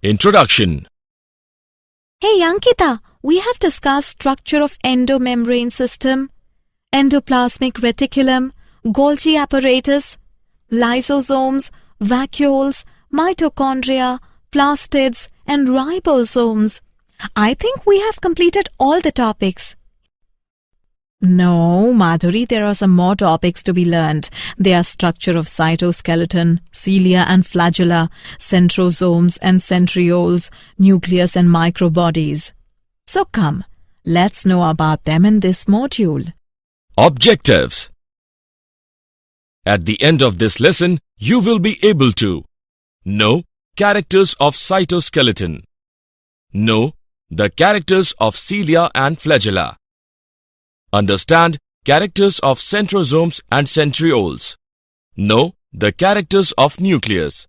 Introduction. Hey Ankita, we have discussed structure of endomembrane system, endoplasmic reticulum, Golgi apparatus, lysosomes, vacuoles, mitochondria, plastids and ribosomes. I think we have completed all the topics. No, Madhuri, there are some more topics to be learned. They are structure of cytoskeleton, cilia and flagella, centrosomes and centrioles, nucleus and microbodies. So come, let's know about them in this module. Objectives. At the end of this lesson, you will be able to know characters of cytoskeleton, know the characters of cilia and flagella, understand characters of centrosomes and centrioles, know the characters of nucleus,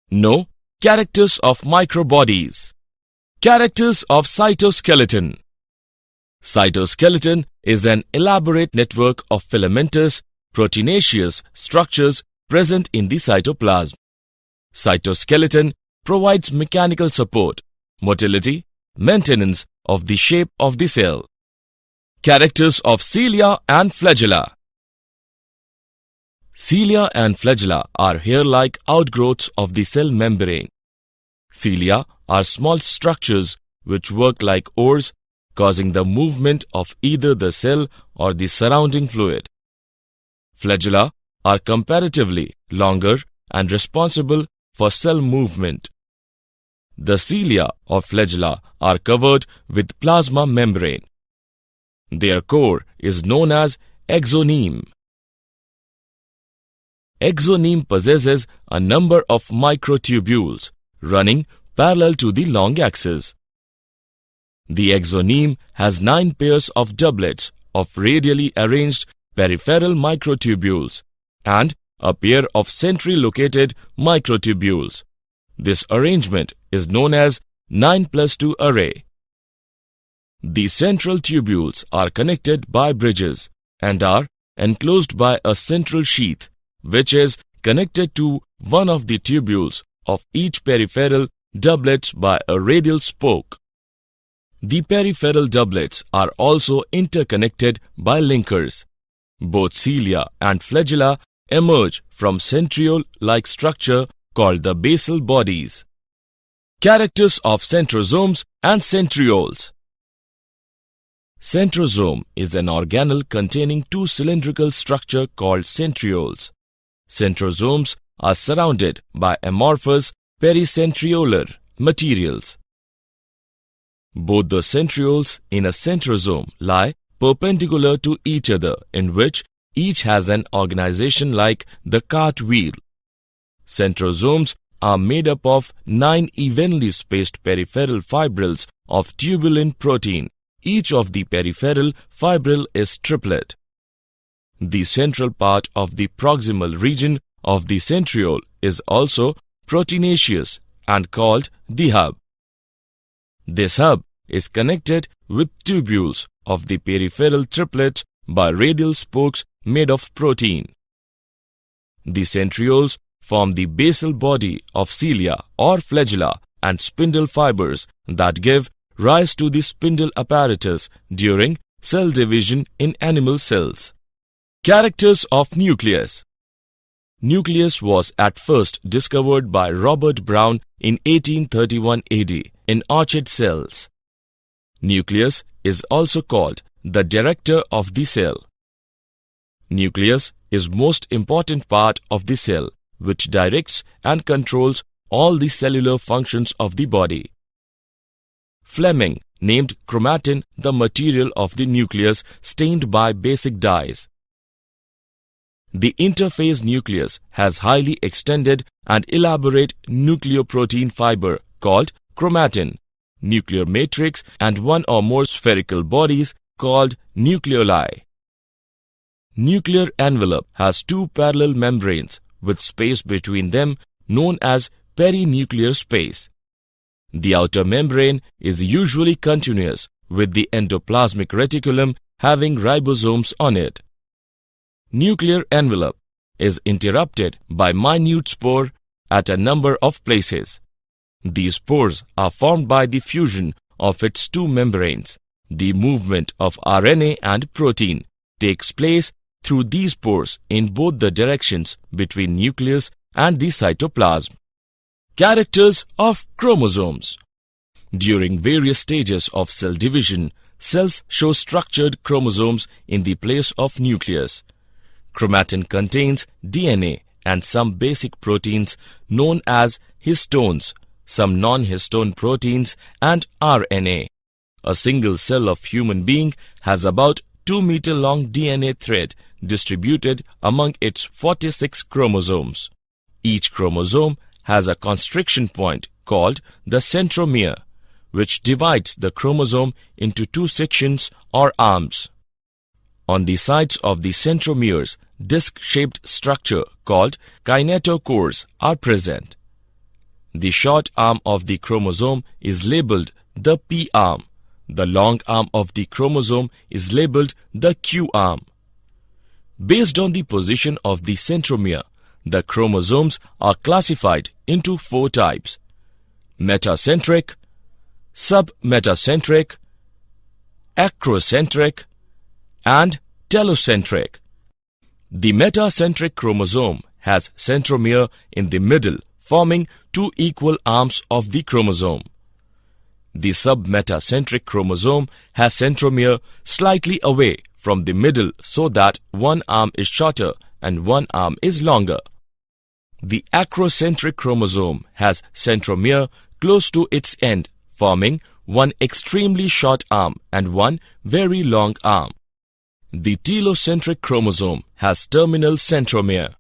know characters of microbodies, characters of cytoskeleton. Cytoskeleton is an elaborate network of filamentous, proteinaceous structures present in the cytoplasm. Cytoskeleton provides mechanical support, motility, maintenance of the shape of the cell. Characters of cilia and flagella. Cilia and flagella are hair-like outgrowths of the cell membrane. Cilia are small structures which work like oars, causing the movement of either the cell or the surrounding fluid. Flagella are comparatively longer and responsible for cell movement. The cilia or flagella are covered with plasma membrane. Their core is known as exoneme. Exoneme possesses a number of microtubules running parallel to the long axis. The exoneme has 9 pairs of doublets of radially arranged peripheral microtubules and a pair of centrally located microtubules. This arrangement is known as 9+2 array. The central tubules are connected by bridges and are enclosed by a central sheath, which is connected to one of the tubules of each peripheral doublets by a radial spoke. The peripheral doublets are also interconnected by linkers. Both cilia and flagella emerge from centriole-like structure called the basal bodies. Characters of centrosomes and centrioles. Centrosome is an organelle containing 2 cylindrical structure called centrioles. Centrosomes are surrounded by amorphous pericentriolar materials. Both the centrioles in a centrosome lie perpendicular to each other, in which each has an organization like the cartwheel. Centrosomes are made up of 9 evenly spaced peripheral fibrils of tubulin protein. Each of the peripheral fibril is triplet. The central part of the proximal region of the centriole is also proteinaceous and called the hub. This hub is connected with tubules of the peripheral triplets by radial spokes made of protein. The centrioles form the basal body of cilia or flagella and spindle fibers that give rise to the spindle apparatus during cell division in animal cells. Characters of nucleus. Nucleus was at first discovered by Robert Brown in 1831 AD in orchid cells. Nucleus is also called the director of the cell. Nucleus is most important part of the cell, which directs and controls all the cellular functions of the body. Fleming named chromatin the material of the nucleus stained by basic dyes. The interphase nucleus has highly extended and elaborate nucleoprotein fiber called chromatin, nuclear matrix, and one or more spherical bodies called nucleoli. Nuclear envelope has 2 parallel membranes with space between them known as perinuclear space. The outer membrane is usually continuous, with the endoplasmic reticulum having ribosomes on it. Nuclear envelope is interrupted by minute spore at a number of places. These pores are formed by the fusion of its two membranes. The movement of RNA and protein takes place through these pores in both the directions between nucleus and the cytoplasm. Characters of chromosomes. During various stages of cell division, cells show structured chromosomes in the place of nucleus. Chromatin contains DNA and some basic proteins known as histones, some non-histone proteins, and RNA. A single cell of human being has about 2-meter-long DNA thread distributed among its 46 chromosomes. Each chromosome has a constriction point called the centromere, which divides the chromosome into two sections or arms. On the sides of the centromeres, disc-shaped structure called kinetochores are present. The short arm of the chromosome is labeled the P arm. The long arm of the chromosome is labeled the Q arm. Based on the position of the centromere, the chromosomes are classified into 4 types: metacentric, submetacentric, acrocentric, and telocentric. The metacentric chromosome has centromere in the middle, forming 2 equal arms of the chromosome. The submetacentric chromosome has centromere slightly away from the middle so that one arm is shorter and one arm is longer. The acrocentric chromosome has centromere close to its end, forming one extremely short arm and one very long arm. The telocentric chromosome has terminal centromere.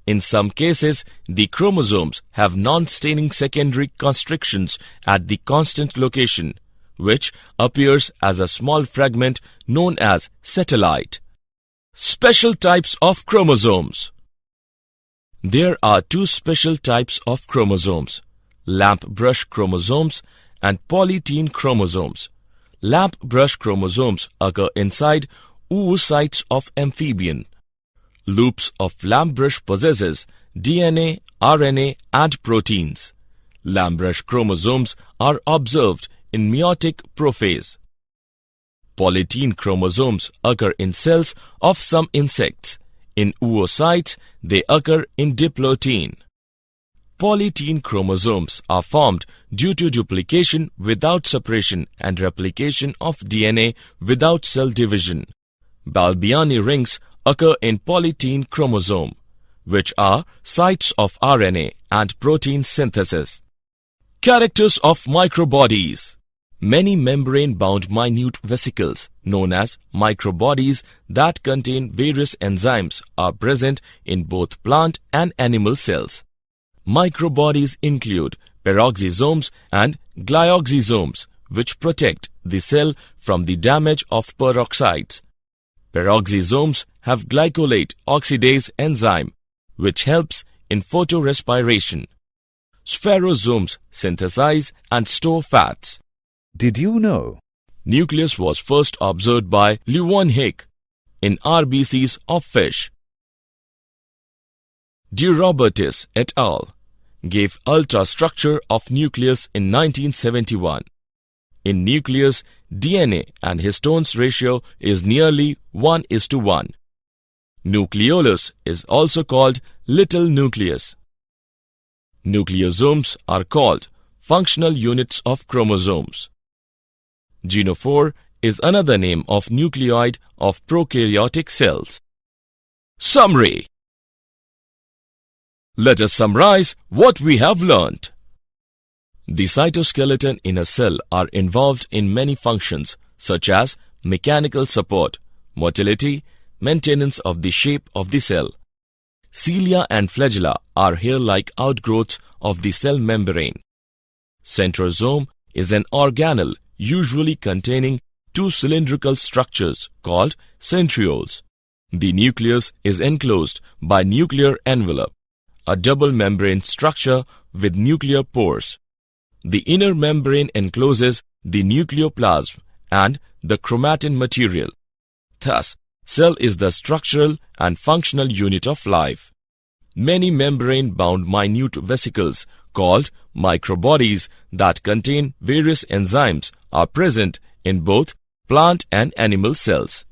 In some cases, the chromosomes have non-staining secondary constrictions at the constant location, which appears as a small fragment known as satellite. Special types of chromosomes. There are 2 special types of chromosomes: lamp brush chromosomes and polytene chromosomes. Lamp brush chromosomes occur inside oocytes of amphibian. Loops of lamp brush possesses DNA, RNA, and proteins. Lamp brush chromosomes are observed in meiotic prophase. Polytene chromosomes occur in cells of some insects. In oocytes, they occur in diplotin. Polytene chromosomes are formed due to duplication without separation and replication of DNA without cell division. Balbiani rings occur in polytene chromosome, which are sites of RNA and protein synthesis. Characters of microbodies. Many membrane-bound minute vesicles, known as microbodies that contain various enzymes, are present in both plant and animal cells. Microbodies include peroxisomes and glyoxysomes, which protect the cell from the damage of peroxides. Peroxisomes have glycolate oxidase enzyme, which helps in photorespiration. Spherosomes synthesize and store fats. Did you know? Nucleus was first observed by Leeuwenhoek in RBCs of fish. De Robertis et al. Gave ultrastructure of nucleus in 1971. In nucleus, DNA and histones ratio is nearly 1:1. Nucleolus is also called little nucleus. Nucleosomes are called functional units of chromosomes. Genophore is another name of nucleoid of prokaryotic cells. Summary. Let us summarize what we have learnt. The cytoskeleton in a cell are involved in many functions such as mechanical support, motility, maintenance of the shape of the cell. Cilia and flagella are hair-like outgrowths of the cell membrane. Centrosome is an organelle usually containing 2 cylindrical structures called centrioles. The nucleus is enclosed by nuclear envelope, a double membrane structure with nuclear pores. The inner membrane encloses the nucleoplasm and the chromatin material. Thus, cell is the structural and functional unit of life. Many membrane-bound minute vesicles called microbodies that contain various enzymes are present in both plant and animal cells.